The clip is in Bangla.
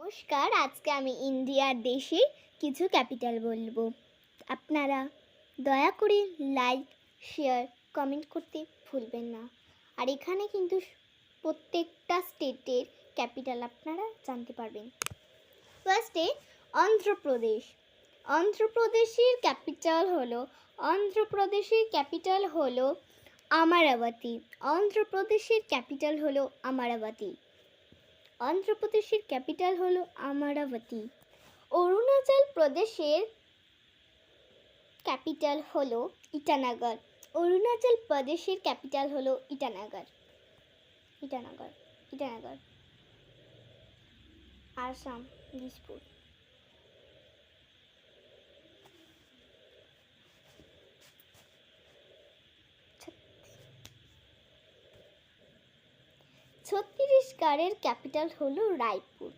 নমস্কার, আজকে আমি ইন্ডিয়ার দেশের কিছু ক্যাপিটাল বলবো। আপনারা দয়া করে লাইক, শেয়ার, কমেন্ট করতে ভুলবেন না। আর এখানে কিন্তু প্রত্যেকটা স্টেটের ক্যাপিটাল আপনারা জানতে পারবেন। ফার্স্টে অন্ধ্রপ্রদেশ। অন্ধ্রপ্রদেশের ক্যাপিটাল হলো আমারাবতী। অন্ধ্রপ্রদেশের ক্যাপিটাল হলো আমারাবতী। অন্ধ্রপ্রদেশের ক্যাপিটাল হলো আমারাবতী। অরুণাচল প্রদেশের ক্যাপিটাল হলো ইটানগর। অরুণাচল প্রদেশের ক্যাপিটাল হলো ইটানগর। আসাম, দিসপুর। ছত্তিশগড়ের ক্যাপিটাল হলো রায়পুর।